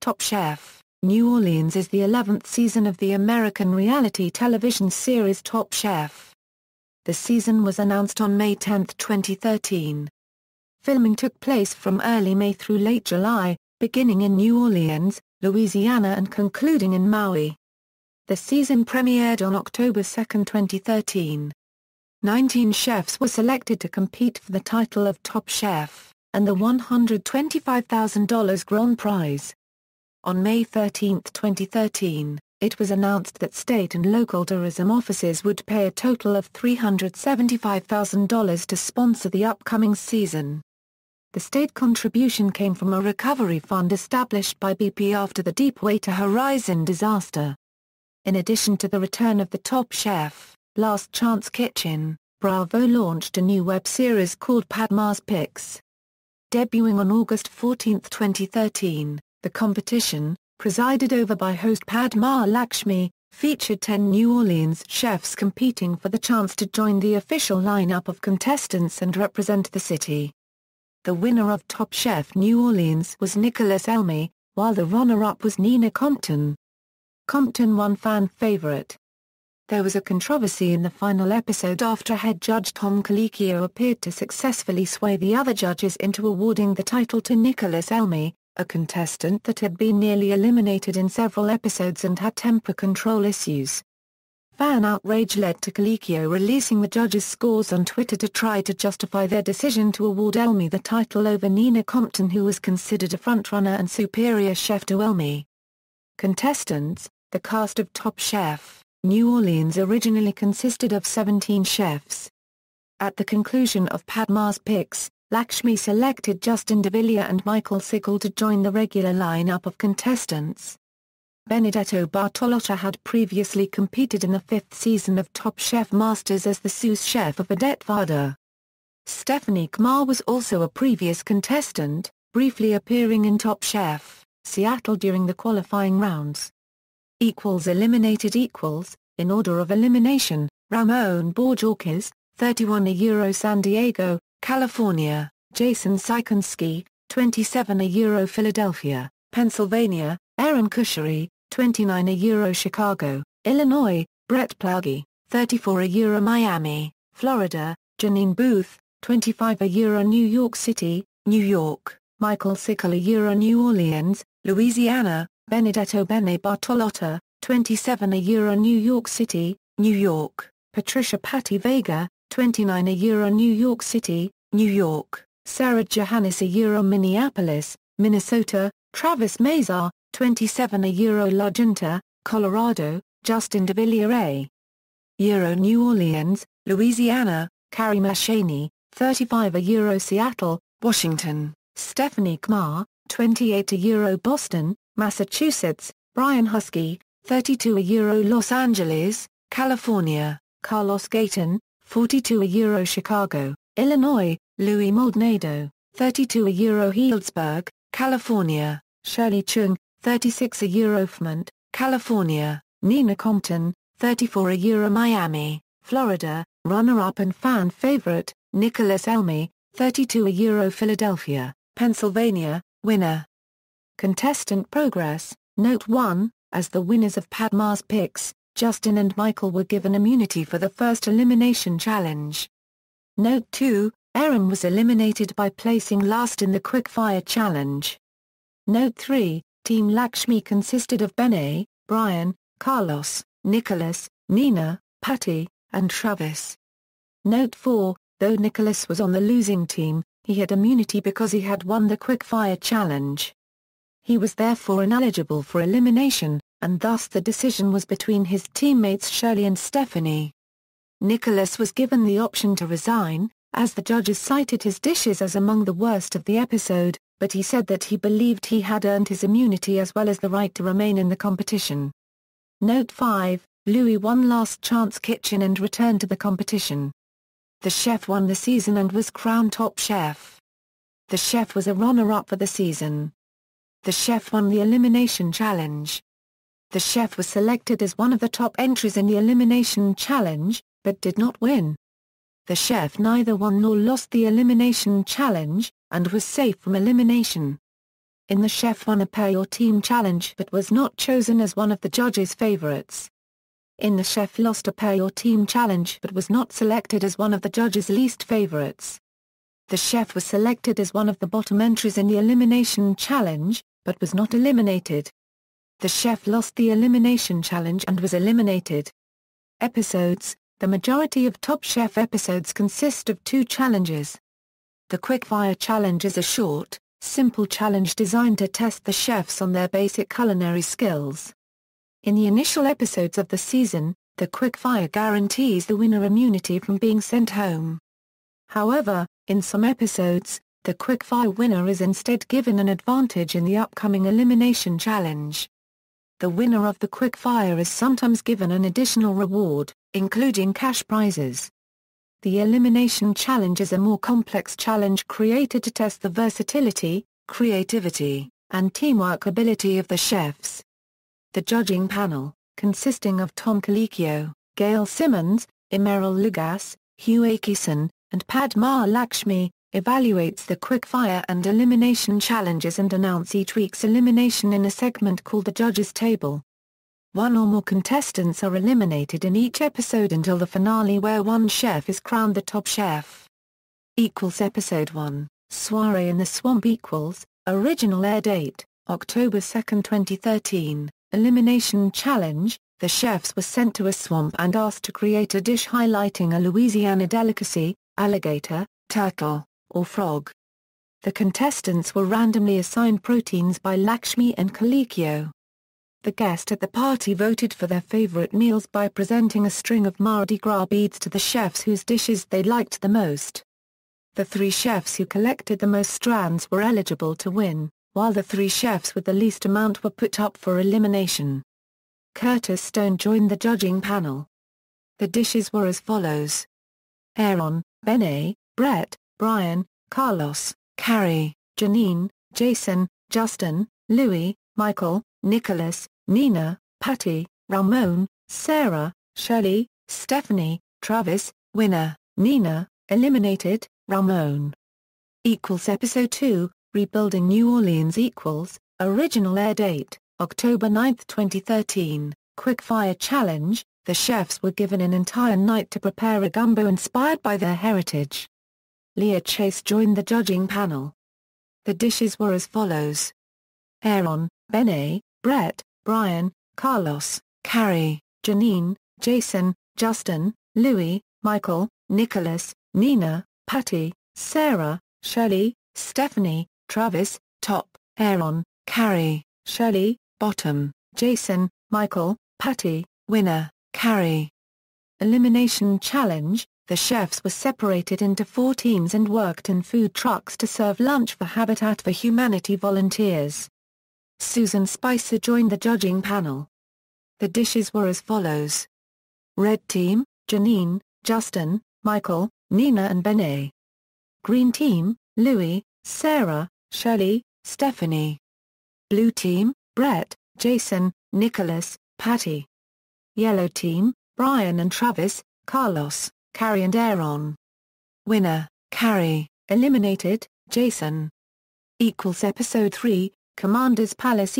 Top Chef, New Orleans is the 11th season of the American reality television series Top Chef. The season was announced on May 10, 2013. Filming took place from early May through late July, beginning in New Orleans, Louisiana and concluding in Maui. The season premiered on October 2, 2013. 19 chefs were selected to compete for the title of Top Chef, and the $125,000 grand prize. On May 13, 2013, it was announced that state and local tourism offices would pay a total of $375,000 to sponsor the upcoming season. The state contribution came from a recovery fund established by BP after the Deepwater Horizon disaster. In addition to the return of the Top Chef, Last Chance Kitchen, Bravo launched a new web series called Padma's Picks. Debuting on August 14, 2013, the competition, presided over by host Padma Lakshmi, featured 10 New Orleans chefs competing for the chance to join the official lineup of contestants and represent the city. The winner of Top Chef New Orleans was Nicholas Elmy, while the runner-up was Nina Compton. Compton won fan favorite. There was a controversy in the final episode after head judge Tom Colicchio appeared to successfully sway the other judges into awarding the title to Nicholas Elmy, a contestant that had been nearly eliminated in several episodes and had temper control issues. Fan outrage led to Colicchio releasing the judges' scores on Twitter to try to justify their decision to award Elmy the title over Nina Compton, who was considered a frontrunner and superior chef to Elmy. Contestants. The cast of Top Chef, New Orleans originally consisted of 17 chefs. At the conclusion of Padma's Picks, Lakshmi selected Justin DeVilliers and Michael Sickle to join the regular lineup of contestants. Benedetto Bartolotta had previously competed in the 5th season of Top Chef Masters as the sous chef of Vedette Vada. Stephanie Kmar was also a previous contestant, briefly appearing in Top Chef, Seattle during the qualifying rounds. Eliminated equals, in order of elimination, Ramon Bourjorquez, 31 Euro San Diego, California, Jason Sikonski, 27 Euro Philadelphia, Pennsylvania, Aaron Kushari, 29 Euro Chicago, Illinois, Brett Pluggy, 34 Euro Miami, Florida, Janine Booth, 25 Euro New York City, New York, Michael Sickle Euro New Orleans, Louisiana, Benedetto Bene Bartolotta, 27 Euro New York City, New York, Patricia Patti Vega, 29 Euro New York City, New York, Sarah Johannes Euro Minneapolis, Minnesota, Travis Mazar, 27 Euro La Junta, Colorado, Justin DeVilliers Euro New Orleans, Louisiana, Carrie Mashani, 35 Euro Seattle, Washington, Stephanie Kmar, 28 Euro Boston, Massachusetts, Brian Husky, 32 Euro Los Angeles, California, Carlos Gayton, 42 Euro Chicago, Illinois, Louis Maldonado, 32 Euro Healdsburg, California, Shirley Chung, 36 Euro Fremont, California, Nina Compton, 34 Euro Miami, Florida, runner-up and fan favorite, Nicholas Elmy, 32 Euro Philadelphia, Pennsylvania, winner. Contestant progress. Note 1, as the winners of Padma's Picks, Justin and Michael were given immunity for the first elimination challenge. Note 2, Aaron was eliminated by placing last in the quickfire challenge. Note 3, Team Lakshmi consisted of Bene, Brian, Carlos, Nicholas, Nina, Patti, and Travis. Note 4, though Nicholas was on the losing team, he had immunity because he had won the quickfire challenge. He was therefore ineligible for elimination, and thus the decision was between his teammates Shirley and Stephanie. Nicholas was given the option to resign, as the judges cited his dishes as among the worst of the episode, but he said that he believed he had earned his immunity as well as the right to remain in the competition. Note 5, Louis won Last Chance Kitchen and returned to the competition. The chef won the season and was crowned Top Chef. The chef was a runner-up for the season. The chef won the elimination challenge. The chef was selected as one of the top entries in the elimination challenge, but did not win. The chef neither won nor lost the elimination challenge, and was safe from elimination. in the Chef won a Pair Your Team challenge but was not chosen as one of the judges' favorites. In the Chef lost a Pair Your Team challenge but was not selected as one of the judges' least favorites. The Chef was selected as one of the bottom entries in the Elimination Challenge, but was not eliminated. The Chef lost the Elimination Challenge and was eliminated. Episodes: the majority of Top Chef episodes consist of 2 challenges. The Quickfire Challenge is a short, simple challenge designed to test the chefs on their basic culinary skills. In the initial episodes of the season, the Quickfire guarantees the winner immunity from being sent home. However, in some episodes, the Quickfire winner is instead given an advantage in the upcoming Elimination Challenge. The winner of the Quickfire is sometimes given an additional reward, including cash prizes. The Elimination Challenge is a more complex challenge created to test the versatility, creativity, and teamwork ability of the chefs. The judging panel, consisting of Tom Colicchio, Gail Simmons, Emeril Lagasse, Hugh Akison, and Padma Lakshmi, evaluates the Quickfire and Elimination challenges and announce each week's elimination in a segment called the Judges' Table. 1 or more contestants are eliminated in each episode until the finale where one chef is crowned the top chef. Episode 1, Suare in the Swamp. Original air date, October 2, 2013. Elimination Challenge: the chefs were sent to a swamp and asked to create a dish highlighting a Louisiana delicacy, alligator, turtle, or frog. The contestants were randomly assigned proteins by Lakshmi and Colicchio. The guests at the party voted for their favorite meals by presenting a string of Mardi Gras beads to the chefs whose dishes they liked the most. The 3 chefs who collected the most strands were eligible to win, while the 3 chefs with the least amount were put up for elimination. Curtis Stone joined the judging panel. The dishes were as follows: Aaron, Benet, Brett, Brian, Carlos, Carrie, Janine, Jason, Justin, Louis, Michael, Nicholas, Nina, Patty, Ramon, Sarah, Shirley, Stephanie, Travis. Winner, Nina. Eliminated, Ramon. Episode 2, Rebuilding New Orleans. Original air date, October 9, 2013. Quickfire Challenge: the chefs were given an entire night to prepare a gumbo inspired by their heritage. Leah Chase joined the judging panel. The dishes were as follows: Aaron, Benet, Brett, Brian, Carlos, Carrie, Janine, Jason, Justin, Louis, Michael, Nicholas, Nina, Patty, Sarah, Shirley, Stephanie, Travis. Top: Aaron, Carrie, Shirley. Bottom: Jason, Michael, Patty. Winner: Carrie. Elimination Challenge: the chefs were separated into 4 teams and worked in food trucks to serve lunch for Habitat for Humanity volunteers. Susan Spicer joined the judging panel. The dishes were as follows: Red Team, Janine, Justin, Michael, Nina and Benet. Green Team, Louis, Sarah, Shirley, Stephanie. Blue Team, Brett, Jason, Nicholas, Patty. Yellow Team, Brian and Travis, Carlos, Carrie and Aaron. Winner, Carrie. Eliminated, Jason. Episode 3, Commander's Palace.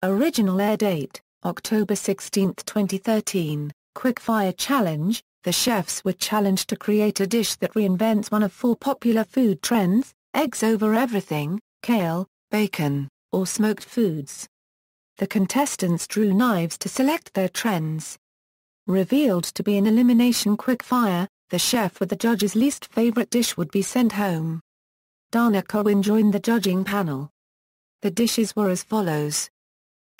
Original air date, October 16, 2013. Quickfire Challenge: the chefs were challenged to create a dish that reinvents one of 4 popular food trends: eggs over everything, kale, bacon, or smoked foods. The contestants drew knives to select their trends. Revealed to be an elimination quickfire, the chef with the judge's least favorite dish would be sent home. Dana Cohen joined the judging panel. The dishes were as follows: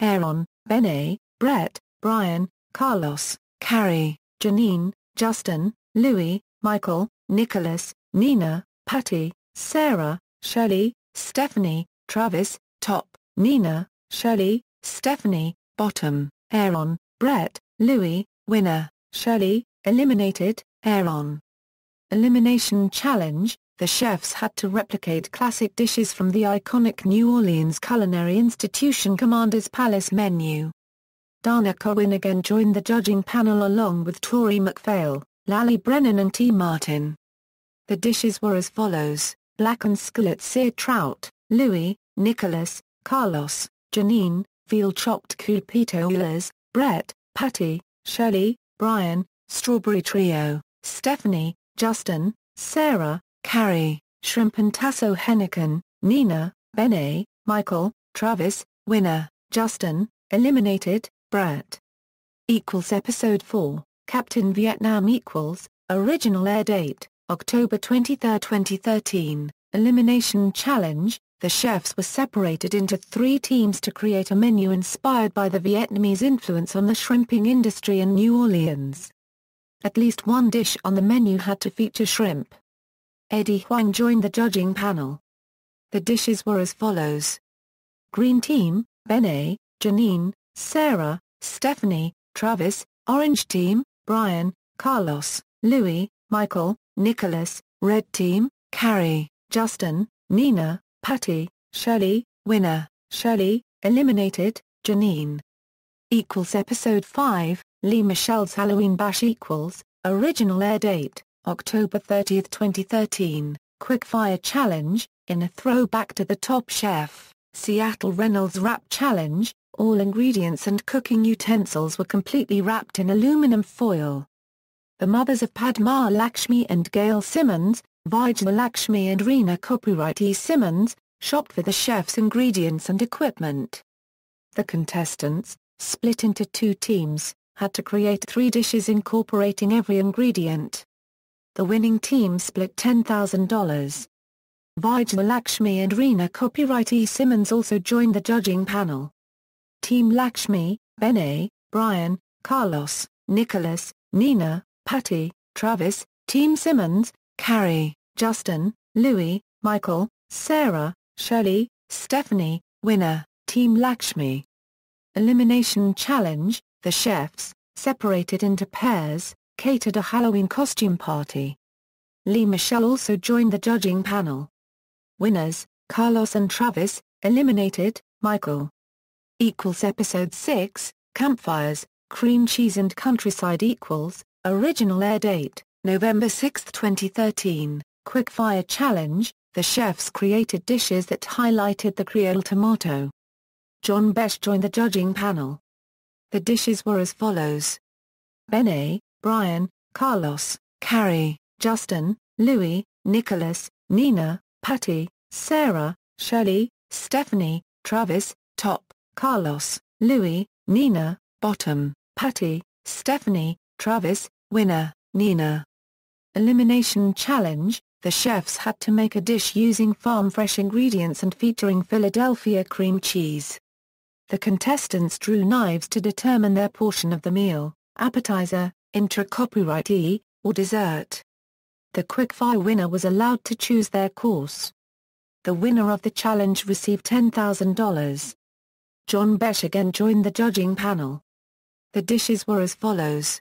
Aaron, Benet, Brett, Brian, Carlos, Carrie, Janine, Justin, Louis, Michael, Nicholas, Nina, Patty, Sarah, Shirley, Stephanie. Travis. Top: Nina, Shirley, Stephanie. Bottom: Aaron, Brett, Louis. Winner, Shirley. Eliminated, Aaron. Elimination Challenge: the chefs had to replicate classic dishes from the iconic New Orleans culinary institution Commander's Palace menu. Dana Cohen again joined the judging panel along with Tori McPhail, Lally Brennan and T. Martin. The dishes were as follows: blackened skillet seared trout, Louis, Nicholas, Carlos, Janine, veal chopped cupito ulas, Brett, Patty, Shirley, Brian, strawberry trio, Stephanie, Justin, Sarah, Carrie, shrimp and tasso Henneken, Nina, Bene, Michael, Travis, winner, Justin, eliminated, Brett. Episode 4, Captain Vietnam equals, original air date, October 23, 2013, Elimination Challenge. The chefs were separated into 3 teams to create a menu inspired by the Vietnamese influence on the shrimping industry in New Orleans. At least one dish on the menu had to feature shrimp. Eddie Huang joined the judging panel. The dishes were as follows. Green Team, Bene, Janine, Sarah, Stephanie, Travis. Orange Team, Brian, Carlos, Louis, Michael, Nicholas. Red Team, Carrie, Justin, Nina, Patty, Shirley, winner, Shirley, eliminated, Janine. Episode 5, Lee Michelle's Halloween Bash equals, original air date, October 30, 2013, Quickfire Challenge. In a throwback to the Top Chef, Seattle Reynolds Wrap Challenge, all ingredients and cooking utensils were completely wrapped in aluminum foil. The mothers of Padma Lakshmi and Gail Simmons, Vijay Lakshmi and Reena copyright E. Simmons, shopped for the chef's ingredients and equipment. The contestants, split into 2 teams, had to create 3 dishes incorporating every ingredient. The winning team split $10,000. Vijay Lakshmi and Reena copyright E. Simmons also joined the judging panel. Team Lakshmi, Bene, Brian, Carlos, Nicholas, Nina, Patty, Travis. Team Simmons, Carrie, Justin, Louis, Michael, Sarah, Shirley, Stephanie. Winner, Team Lakshmi. Elimination Challenge. The chefs, separated into pairs, catered a Halloween costume party. Lee Michelle also joined the judging panel. Winners, Carlos and Travis. Eliminated, Michael. Episode 6, Campfires, Cream Cheese and Countryside equals, original air date, November 6, 2013, Quickfire Challenge. The chefs created dishes that highlighted the Creole tomato. John Besh joined the judging panel. The dishes were as follows. Bene, Brian, Carlos, Carrie, Justin, Louis, Nicholas, Nina, Patty, Sarah, Shirley, Stephanie, Travis. Top, Carlos, Louis, Nina. Bottom, Patty, Stephanie, Travis. Winner, Nina. Elimination Challenge. The chefs had to make a dish using farm-fresh ingredients and featuring Philadelphia cream cheese. The contestants drew knives to determine their portion of the meal, appetizer, intra-copyrightee, or dessert. The quickfire winner was allowed to choose their course. The winner of the challenge received $10,000. John Besh again joined the judging panel. The dishes were as follows.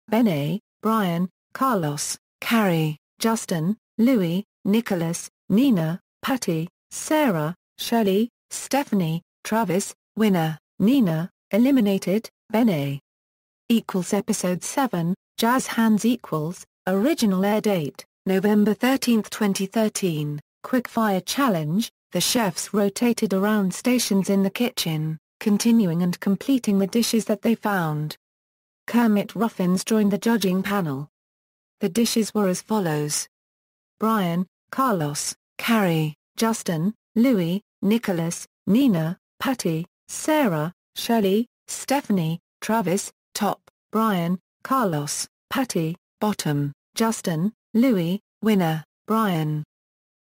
Bene, Brian, Carlos, Carrie, Justin, Louis, Nicholas, Nina, Patty, Sarah, Shirley, Stephanie, Travis. Winner, Nina. Eliminated, Bene. Episode 7, Jazz Hands equals, original air date, November 13, 2013, Quickfire Challenge. The chefs rotated around stations in the kitchen, continuing and completing the dishes that they found. Kermit Ruffins joined the judging panel. The dishes were as follows. Brian, Carlos, Carrie, Justin, Louis, Nicholas, Nina, Patty, Sarah, Shirley, Stephanie, Travis. Top, Brian, Carlos, Patty. Bottom, Justin, Louis. Winner, Brian.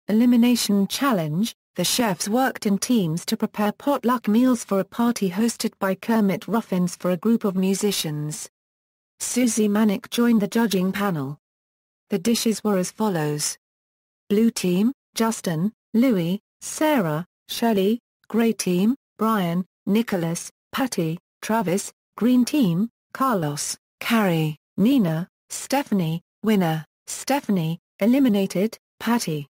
Elimination Challenge. The chefs worked in teams to prepare potluck meals for a party hosted by Kermit Ruffins for a group of musicians. Susie Manick joined the judging panel. The dishes were as follows. Blue Team, Justin, Louis, Sarah, Shirley. Grey Team, Brian, Nicholas, Patty, Travis. Green Team, Carlos, Carrie, Nina, Stephanie. Winner, Stephanie. Eliminated, Patty.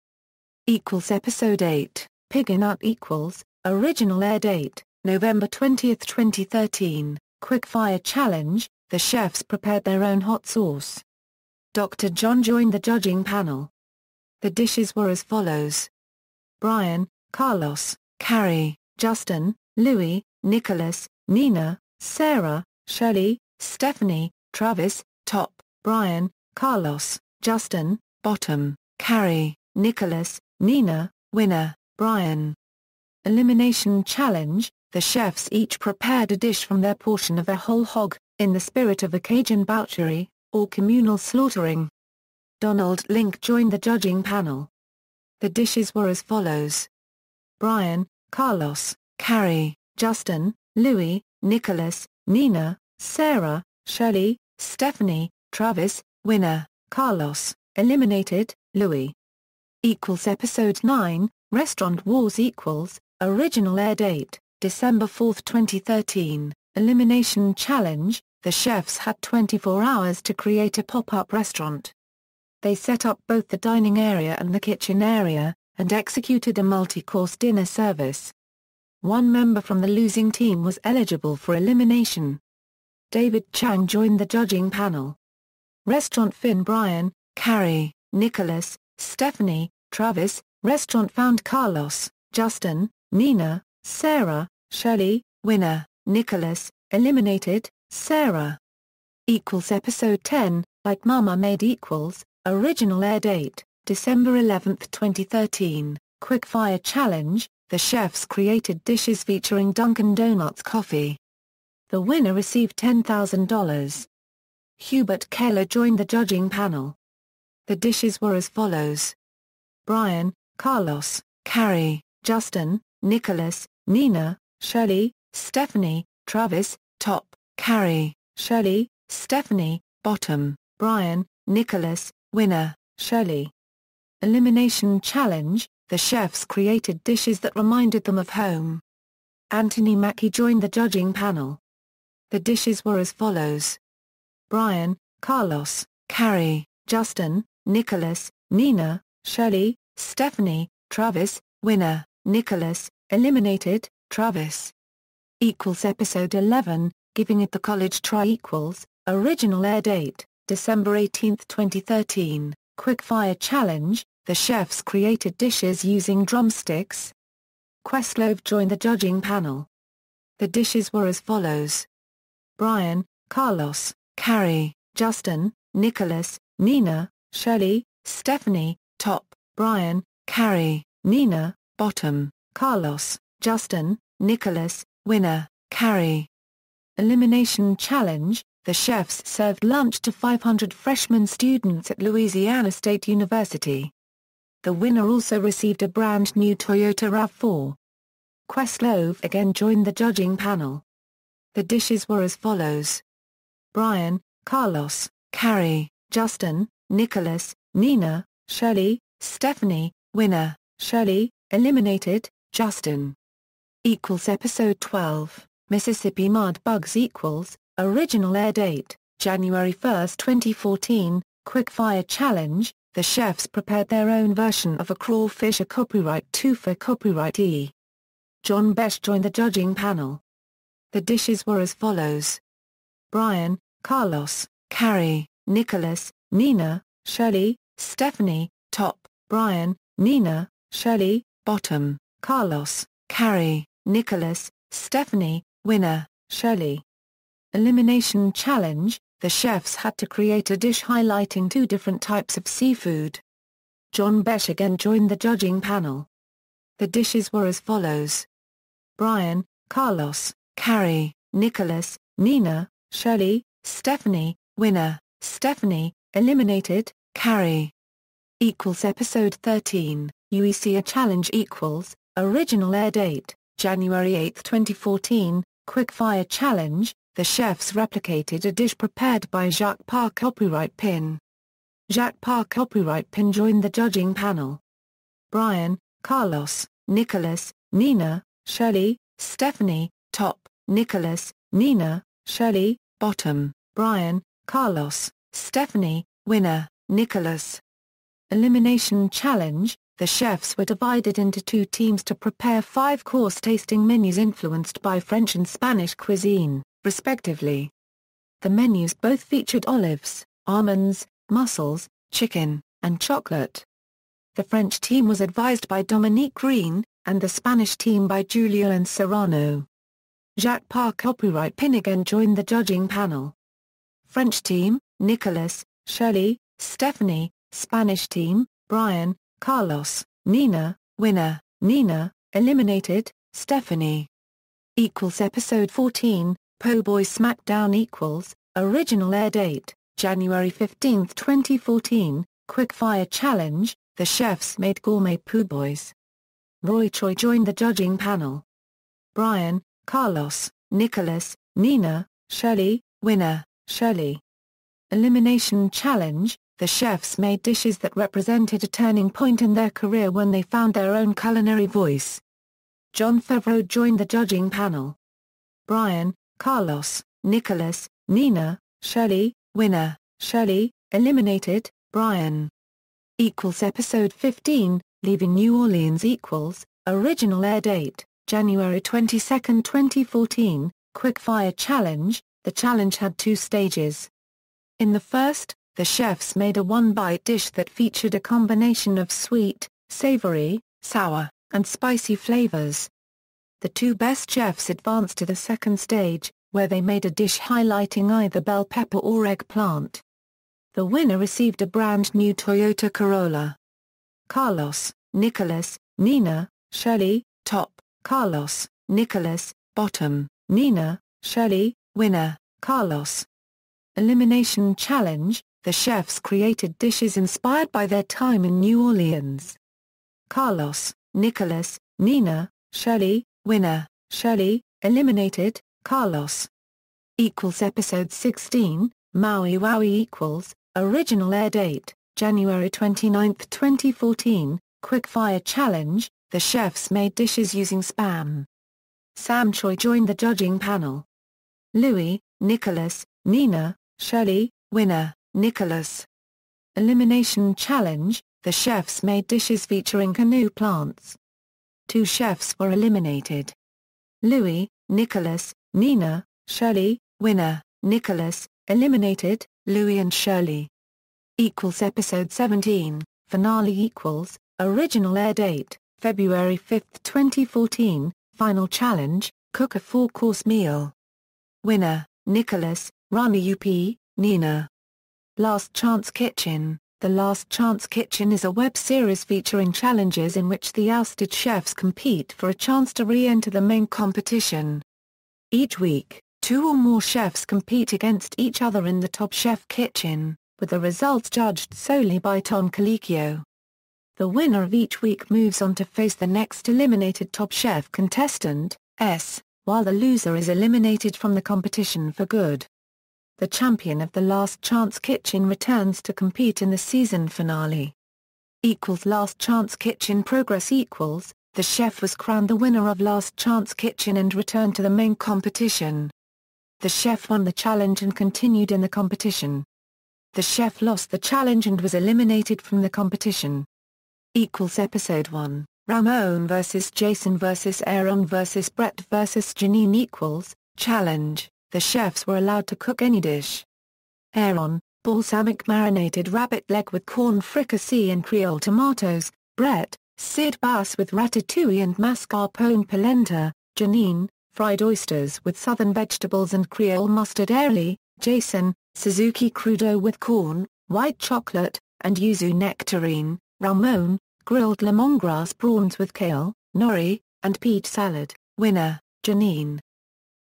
Episode 8, Pig in Out equals, original air date, November 20, 2013, Quickfire Challenge. The chefs prepared their own hot sauce. Dr. John joined the judging panel. The dishes were as follows. Brian, Carlos, Carrie, Justin, Louis, Nicholas, Nina, Sarah, Shelley, Stephanie, Travis, top, Brian, Carlos, Justin, bottom, Carrie, Nicholas, Nina, winner, Brian. Elimination Challenge. The chefs each prepared a dish from their portion of a whole hog, in the spirit of a Cajun boucherie, or communal slaughtering. Donald Link joined the judging panel. The dishes were as follows: Brian, Carlos, Carrie, Justin, Louis, Nicholas, Nina, Sarah, Shelley, Stephanie, Travis, winner, Carlos, eliminated, Louis. Episode 9, Restaurant Wars original air date, December 4, 2013, Elimination Challenge. The chefs had 24 hours to create a pop-up restaurant. They set up both the dining area and the kitchen area, and executed a multi-course dinner service. One member from the losing team was eligible for elimination. David Chang joined the judging panel. Restaurant Finn Brian, Carrie, Nicholas, Stephanie, Travis. Restaurant found Carlos, Justin, Nina, Sarah, Shelley, winner, Nicholas, eliminated, Sarah. Episode 10, Like Mama Made original air date, December 11, 2013, Quick-Fire Challenge. The chefs created dishes featuring Dunkin' Donuts coffee. The winner received $10,000. Hubert Keller joined the judging panel. The dishes were as follows: Brian, Carlos, Carrie, Justin, Nicholas, Nina, Shelley, Stephanie, Travis, top, Carrie, Shelley, Stephanie, bottom, Brian, Nicholas, winner, Shelley. Elimination Challenge. The chefs created dishes that reminded them of home. Anthony Mackie joined the judging panel. The dishes were as follows: Brian, Carlos, Carrie, Justin, Nicholas, Nina, Shelley, Stephanie, Travis, winner, Nicholas, eliminated, Travis. Episode 11, Giving It the College Try original air date, December 18, 2013, Quick-Fire Challenge. The chefs created dishes using drumsticks. Questlove joined the judging panel. The dishes were as follows: Brian, Carlos, Carrie, Justin, Nicholas, Nina, Shelley, Stephanie, top, Brian, Carrie, Nina, bottom, Carlos, Justin, Nicholas, winner, Carrie. Elimination Challenge. The chefs served lunch to 500 freshman students at Louisiana State University. The winner also received a brand new Toyota RAV4. Questlove again joined the judging panel. The dishes were as follows: Brian, Carlos, Carrie, Justin, Nicholas, Nina, Shelley, Stephanie, winner, Shelley, eliminated, Justin. Episode 12, Mississippi Mud Bugs original air date, January 1, 2014, Quick-Fire Challenge. The chefs prepared their own version of a crawfish, a copyright 2 for copyright E. John Besh joined the judging panel. The dishes were as follows: Brian, Carlos, Carrie, Nicholas, Nina, Shelley, Stephanie, top, Brian, Nina, Shelley, bottom, Carlos, Carrie, Nicholas, Stephanie, winner, Shelley. Elimination Challenge. The chefs had to create a dish highlighting 2 different types of seafood. John Besh again joined the judging panel. The dishes were as follows: Brian, Carlos, Carrie, Nicholas, Nina, Shelley, Stephanie, winner, Stephanie, eliminated, Carrie. Episode 13, UEC Challenge original air date, January 8, 2014, Quick-Fire Challenge. The chefs replicated a dish prepared by Jacques Parr copyright pin. Jacques Parr copyright pin joined the judging panel. Brian, Carlos, Nicholas, Nina, Shelley, Stephanie, top, Nicholas, Nina, Shelley, bottom, Brian, Carlos, Stephanie, winner, Nicholas. Elimination Challenge. The chefs were divided into 2 teams to prepare 5-course tasting menus influenced by French and Spanish cuisine, respectively. The menus both featured olives, almonds, mussels, chicken, and chocolate. The French team was advised by Dominique Green, and The Spanish Team by Julio and Serrano. Jacques Parr copyright Pinnigan joined the judging panel. French Team, Nicolas, Shirley, Stephanie, Spanish Team, Brian, Carlos, Nina, winner, Nina, eliminated, Stephanie. Episode 14, Boy Smackdown original air date, January 15, 2014, Quickfire Challenge, the chefs made gourmet po' boys. Roy Choi joined the judging panel. Brian, Carlos, Nicolas, Nina, Shirley, winner, Shirley. Elimination Challenge, the chefs made dishes that represented a turning point in their career when they found their own culinary voice. Jon Favreau joined the judging panel. Brian, Carlos, Nicolas, Nina, Shirley, winner, Shirley, eliminated, Brian. Episode 15, Leaving New Orleans original air date, January 22, 2014, Quickfire Challenge, the challenge had 2 stages. In the first, the chefs made a one-bite dish that featured a combination of sweet, savory, sour, and spicy flavors. The 2 best chefs advanced to the second stage, where they made a dish highlighting either bell pepper or eggplant. The winner received a brand new Toyota Corolla. Carlos, Nicolas, Nina, Shirley, top, Carlos, Nicolas, bottom, Nina, Shirley, winner, Carlos. Elimination Challenge, the chefs created dishes inspired by their time in New Orleans. Carlos, Nicolas, Nina, Shirley, winner, Shirley, eliminated, Carlos. Episode 16, Maui Wowie original air date, January 29, 2014, Quickfire Challenge, the chefs made dishes using Spam. Sam Choi joined the judging panel. Louis, Nicolas, Nina, Shirley, winner, Nicolas. Elimination Challenge, the chefs made dishes featuring canoe plants. 2 chefs were eliminated. Louis, Nicolas, Nina, Shirley, winner, Nicolas, eliminated, Louis and Shirley. Episode 17, Finale original air date, February 5, 2014, Final Challenge, cook a 4-course meal. Winner, Nicolas, Rani UP, Nina. Last Chance Kitchen. The Last Chance Kitchen is a web series featuring challenges in which the ousted chefs compete for a chance to re-enter the main competition. Each week, 2 or more chefs compete against each other in the Top Chef kitchen, with the results judged solely by Tom Colicchio. The winner of each week moves on to face the next eliminated Top Chef contestant, while the loser is eliminated from the competition for good. The champion of the Last Chance Kitchen returns to compete in the season finale. Last Chance Kitchen progress the chef was crowned the winner of Last Chance Kitchen and returned to the main competition. The chef won the challenge and continued in the competition. The chef lost the challenge and was eliminated from the competition. Episode 1, Ramon vs. Jason vs. Aaron vs. Brett vs. Janine Challenge. The chefs were allowed to cook any dish. Aaron, balsamic marinated rabbit leg with corn fricassee and Creole tomatoes. Brett, Sid bass with ratatouille and mascarpone polenta. Janine, fried oysters with southern vegetables and Creole mustard aioli. Jason, Suzuki crudo with corn, white chocolate, and yuzu nectarine. Ramon, grilled lemongrass prawns with kale, nori, and peach salad. Winner, Janine.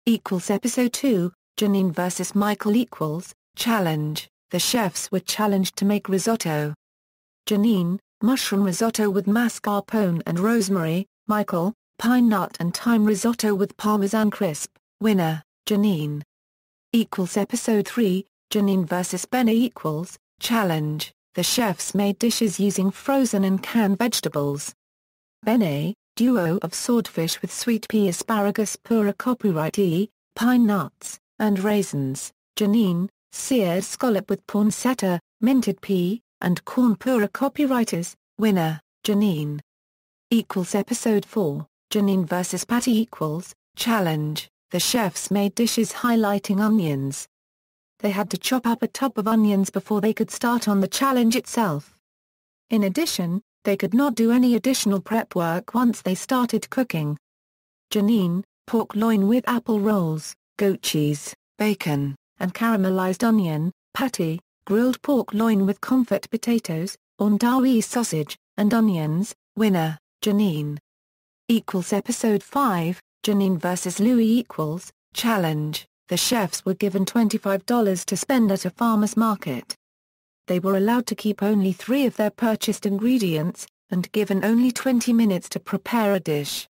Episode 2, Janine vs. Michael Challenge. The chefs were challenged to make risotto. Janine, mushroom risotto with mascarpone and rosemary. Michael, pine nut and thyme risotto with parmesan crisp. Winner, Janine. Episode 3, Janine vs. Bene Challenge. The chefs made dishes using frozen and canned vegetables. Bene, duo of swordfish with sweet pea asparagus pura copyright E, pine nuts, and raisins. Janine, seared scallop with pancetta, minted pea, and corn pura copywriters. Winner, Janine. Episode 4, Janine vs. Patty Challenge. The chefs made dishes highlighting onions. They had to chop up a tub of onions before they could start on the challenge itself. In addition, They could not do any additional prep work once they started cooking. Janine, pork loin with apple rolls, goat cheese, bacon, and caramelized onion, patty, grilled pork loin with confit potatoes, Ondawi sausage, and onions, winner, Janine. Episode 5, Janine vs. Louis challenge. The chefs were given $25 to spend at a farmer's market. They were allowed to keep only 3 of their purchased ingredients, and given only 20 minutes to prepare a dish.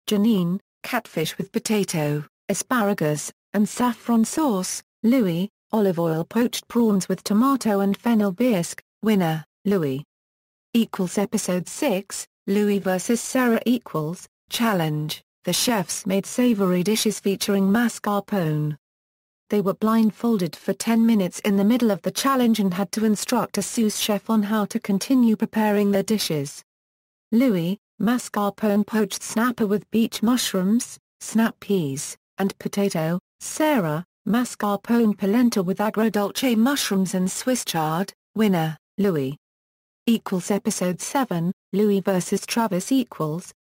Janine, catfish with potato, asparagus, and saffron sauce, Louis, olive oil poached prawns with tomato and fennel bisque, winner, Louis. Episode 6, Louis vs. Sarah challenge. The chefs made savory dishes featuring mascarpone. They were blindfolded for 10 minutes in the middle of the challenge and had to instruct a sous chef on how to continue preparing their dishes. Louis, mascarpone poached snapper with beach mushrooms, snap peas, and potato. Sarah, mascarpone polenta with agrodolce mushrooms and Swiss chard, winner, Louis. Episode 7, Louis vs. Travis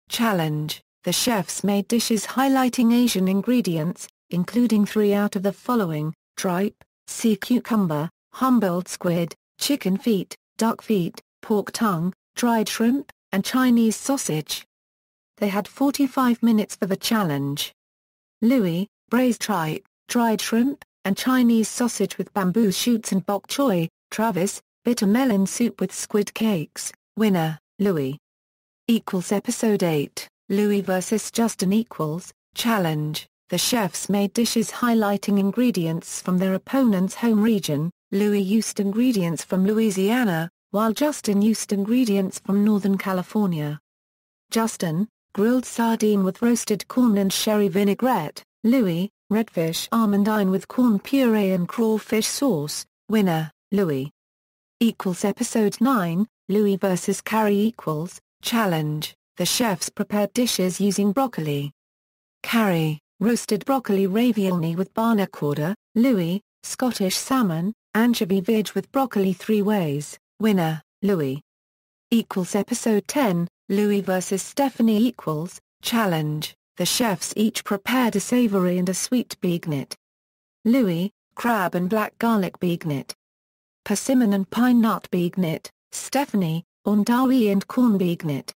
challenge. The chefs made dishes highlighting Asian ingredients, including 3 out of the following: tripe, sea cucumber, Humboldt squid, chicken feet, duck feet, pork tongue, dried shrimp, and Chinese sausage. They had 45 minutes for the challenge. Louis, braised tripe, dried shrimp, and Chinese sausage with bamboo shoots and bok choy. Travis, bitter melon soup with squid cakes, winner, Louis. Episode 8, Louis vs. Justin challenge. The chefs made dishes highlighting ingredients from their opponent's home region. Louis used ingredients from Louisiana, while Justin used ingredients from Northern California. Justin, grilled sardine with roasted corn and sherry vinaigrette. Louis, redfish almondine with corn puree and crawfish sauce, winner, Louis. Episode 9, Louis vs. Carrie challenge. The chefs prepared dishes using broccoli. Carrie, roasted broccoli ravioli with barnacorda. Louis, Scottish salmon, anchovy veg with broccoli 3 ways, winner, Louis. Episode 10, Louis vs. Stephanie challenge. The chefs each prepared a savory and a sweet beignet. Louis, crab and black garlic beignet. Persimmon and pine nut beignet. Stephanie, ondawi and corn beignet.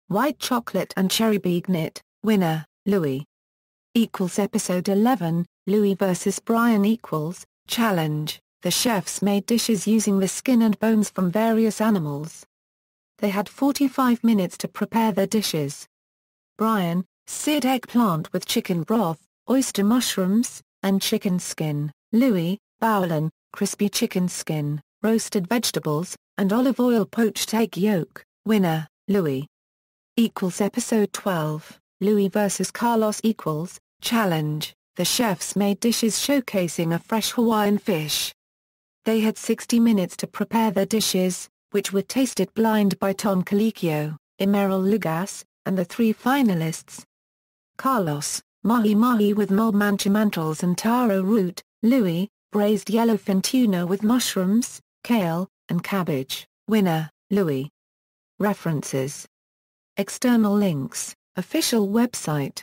White chocolate and cherry beignet, winner, Louis. Episode 11, Louis vs. Brian challenge. The chefs made dishes using the skin and bones from various animals. They had 45 minutes to prepare their dishes. Brian, seared eggplant with chicken broth, oyster mushrooms, and chicken skin. Louis, bowlen, crispy chicken skin, roasted vegetables, and olive oil poached egg yolk, winner, Louis. Episode 12, Louis vs. Carlos challenge. The chefs made dishes showcasing a fresh Hawaiian fish. They had 60 minutes to prepare their dishes, which were tasted blind by Tom Colicchio, Emeril Lugas, and the 3 finalists. Carlos, mahi-mahi with mob manchimantles and taro root. Louis, braised yellowfin tuna with mushrooms, kale, and cabbage, winner, Louis. References. External links, official website.